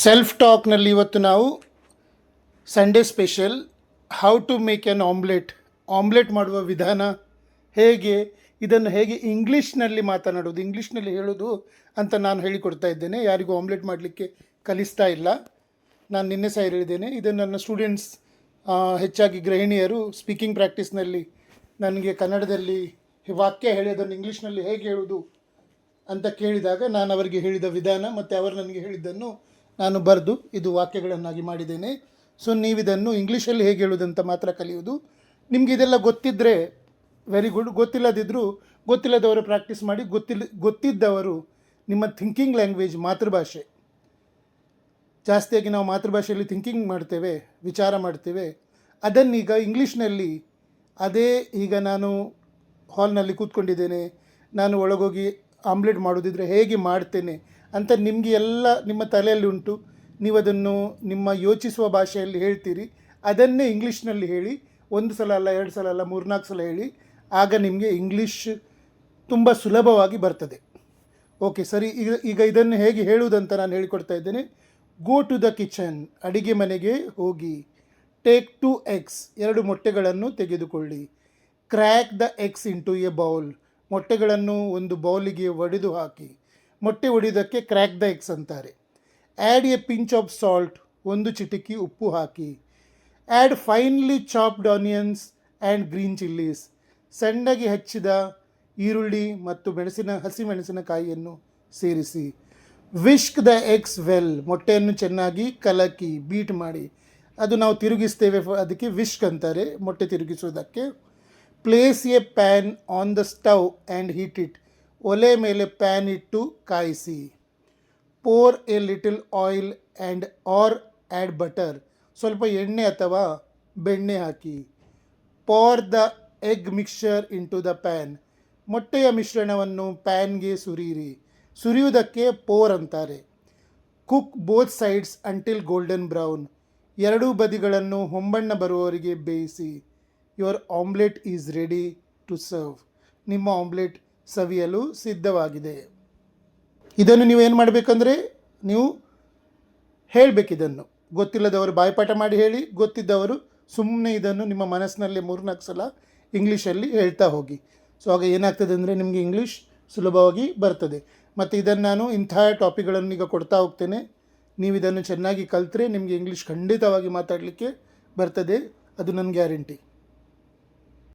Self ಟಾಕ್ನಲ್ಲಿ ಇವತ್ತು ನಾವು Sunday special how to make an omelette ಮಾಡುವ ವಿಧಾನ ಹೇಗೆ, ಇದನ್ನು ಹೇಗೆ ಇಂಗ್ಲೀಷ್ನಲ್ಲಿ ಮಾತನಾಡೋದು, ಇಂಗ್ಲೀಷ್ನಲ್ಲಿ ಹೇಳೋದು ಅಂತ ನಾನು ಹೇಳಿಕೊಡ್ತಾ ಇದ್ದೇನೆ. ಯಾರಿಗೂ ಆಮ್ಲೆಟ್ ಮಾಡಲಿಕ್ಕೆ ಕಲಿಸ್ತಾ ಇಲ್ಲ. ನಾನು ನಿನ್ನೆ ಸಹ ಹೇಳಿದ್ದೇನೆ, ಇದನ್ನು ನನ್ನ ಸ್ಟೂಡೆಂಟ್ಸ್ ಹೆಚ್ಚಾಗಿ ಗೃಹಿಣಿಯರು ಸ್ಪೀಕಿಂಗ್ ಪ್ರಾಕ್ಟೀಸ್ನಲ್ಲಿ ನನಗೆ ಕನ್ನಡದಲ್ಲಿ ವಾಕ್ಯ ಹೇಳಿ ಅದನ್ನು ಇಂಗ್ಲೀಷ್ನಲ್ಲಿ ಹೇಗೆ ಹೇಳೋದು ಅಂತ ಕೇಳಿದಾಗ ನಾನು ಅವರಿಗೆ ಹೇಳಿದ ವಿಧಾನ ಮತ್ತು ಅವರು ನನಗೆ ಹೇಳಿದ್ದನ್ನು ನಾನು ಬರೆದು ಇದು ವಾಕ್ಯಗಳನ್ನಾಗಿ ಮಾಡಿದ್ದೇನೆ. ಸೊ ನೀವಿದನ್ನು ಇಂಗ್ಲೀಷಲ್ಲಿ ಹೇಗೆ ಹೇಳೋದಂತ ಮಾತ್ರ ಕಲಿಯೋದು. ನಿಮಗೆ ಇದೆಲ್ಲ ಗೊತ್ತಿದ್ದರೆ ವೆರಿ ಗುಡ್, ಗೊತ್ತಿಲ್ಲದಿದ್ದರೂ ಗೊತ್ತಿಲ್ಲದವರು ಪ್ರಾಕ್ಟೀಸ್ ಮಾಡಿ, ಗೊತ್ತಿದ್ದವರು ನಿಮ್ಮ ಥಿಂಕಿಂಗ್ ಲ್ಯಾಂಗ್ವೇಜ್ ಮಾತೃಭಾಷೆ, ಜಾಸ್ತಿಯಾಗಿ ನಾವು ಮಾತೃಭಾಷೆಯಲ್ಲಿ ಥಿಂಕಿಂಗ್ ಮಾಡ್ತೇವೆ, ವಿಚಾರ ಮಾಡ್ತೇವೆ, ಅದನ್ನೀಗ ಇಂಗ್ಲೀಷ್ನಲ್ಲಿ ಅದೇ ಈಗ ನಾನು ಹಾಲ್ನಲ್ಲಿ ಕೂತ್ಕೊಂಡಿದ್ದೇನೆ, ನಾನು ಒಳಗೋಗಿ ಆಮ್ಲೆಟ್ ಮಾಡೋದಿದ್ರೆ ಹೇಗೆ ಮಾಡ್ತೇನೆ ಅಂತ ನಿಮಗೆ ಎಲ್ಲ ನಿಮ್ಮ ತಲೆಯಲ್ಲಿ ಉಂಟು. ನೀವು ಅದನ್ನು ನಿಮ್ಮ ಯೋಚಿಸುವ ಭಾಷೆಯಲ್ಲಿ ಹೇಳ್ತೀರಿ, ಅದನ್ನೇ ಇಂಗ್ಲೀಷ್ನಲ್ಲಿ ಹೇಳಿ. 1 ಸಲ ಅಲ್ಲ, 2 ಸಲ ಅಲ್ಲ, 3-4 ಸಲ ಹೇಳಿ. ಆಗ ನಿಮಗೆ ಇಂಗ್ಲೀಷ್ ತುಂಬ ಸುಲಭವಾಗಿ ಬರ್ತದೆ. ಓಕೆ ಸರಿ, ಈಗ ಇದನ್ನು ಹೇಗೆ ಹೇಳುವುದಂತ ನಾನು ಹೇಳಿಕೊಡ್ತಾ ಇದ್ದೇನೆ. ಗೋ ಟು ದ ಕಿಚನ್, ಅಡಿಗೆ ಮನೆಗೆ ಹೋಗಿ. ಟೇಕ್ 2 eggs, 2 ಮೊಟ್ಟೆಗಳನ್ನು ತೆಗೆದುಕೊಳ್ಳಿ. Crack the eggs into a bowl, ಮೊಟ್ಟೆಗಳನ್ನು ಒಂದು ಬೌಲಿಗೆ ಒಡೆದು ಹಾಕಿ. ಮೊಟ್ಟೆ ಒಡೆಯೋದಕ್ಕೆ ಕ್ರ್ಯಾಕ್ ದ ಎಗ್ಸ್ ಅಂತಾರೆ. Add a pinch of salt, 1 ಚಿಟಿಕೆ ಉಪ್ಪು ಹಾಕಿ. Add finely chopped onions and green chillies, ಸಣ್ಣಗೆ ಹೆಚ್ಚಿದ ಈರುಳ್ಳಿ ಮತ್ತು ಹಸಿಮೆಣಸಿನಕಾಯಿಯನ್ನು ಸೇರಿಸಿ. ವಿಸ್ಕ್ ದ ಎಗ್ಸ್ ವೆಲ್, ಮೊಟ್ಟೆಯನ್ನು ಚೆನ್ನಾಗಿ ಕಲಕಿ ಬೀಟ್ ಮಾಡಿ. ಅದು ನಾವು ತಿರುಗಿಸ್ತೇವೆ, ಅದಕ್ಕೆ ವಿಸ್ಕ್ ಅಂತಾರೆ, ಮೊಟ್ಟೆ ತಿರುಗಿಸುವುದಕ್ಕೆ. Place a pan on the stove and heat it, ಒಲೆ ಮೇಲೆ ಪ್ಯಾನ್ ಇಟ್ಟು ಕಾಯಿಸಿ. Pour a little oil and add butter, ಸ್ವಲ್ಪ ಎಣ್ಣೆ ಅಥವಾ ಬೆಣ್ಣೆ ಹಾಕಿ. Pour the egg mixture into the pan, ಮೊಟ್ಟೆಯ ಮಿಶ್ರಣವನ್ನು ಪ್ಯಾನ್ಗೆ ಸುರಿಯಿರಿ. ಸುರಿಯುವುದಕ್ಕೆ ಪೋರ್ ಅಂತಾರೆ. Cook both sides until golden brown, 2 ಬದಿಗಳನ್ನು ಹೊಂಬಣ್ಣ ಬರುವವರೆಗೆ ಬೇಯಿಸಿ. Your omelette is ready to serve, ನಿಮ್ಮ ಆಮ್ಲೆಟ್ ಸವಿಯಲು ಸಿದ್ಧವಾಗಿದೆ. ಇದನ್ನು ನೀವು ಏನು ಮಾಡಬೇಕಂದ್ರೆ ನೀವು ಹೇಳಬೇಕಿದನ್ನು. ಗೊತ್ತಿಲ್ಲದವರು ಬಾಯ್ಪಾಠ ಮಾಡಿ ಹೇಳಿ, ಗೊತ್ತಿದ್ದವರು ಸುಮ್ಮನೆ ಇದನ್ನು ನಿಮ್ಮ ಮನಸ್ಸಿನಲ್ಲಿ 3-4 ಸಲ ಇಂಗ್ಲೀಷಲ್ಲಿ ಹೇಳ್ತಾ ಹೋಗಿ. ಸೊ ಆಗ ಏನಾಗ್ತದೆ ಅಂದರೆ ನಿಮಗೆ ಇಂಗ್ಲೀಷ್ ಸುಲಭವಾಗಿ ಬರ್ತದೆ. ಮತ್ತು ಇದನ್ನು ನಾನು ಇಂಥ ಟಾಪಿಕ್ಗಳನ್ನು ಈಗ ಕೊಡ್ತಾ ಹೋಗ್ತೇನೆ. ನೀವು ಇದನ್ನು ಚೆನ್ನಾಗಿ ಕಲಿತ್ರೆ ನಿಮಗೆ ಇಂಗ್ಲೀಷ್ ಖಂಡಿತವಾಗಿ ಮಾತಾಡಲಿಕ್ಕೆ ಬರ್ತದೆ, ಅದು ನನ್ನ ಗ್ಯಾರಂಟಿ.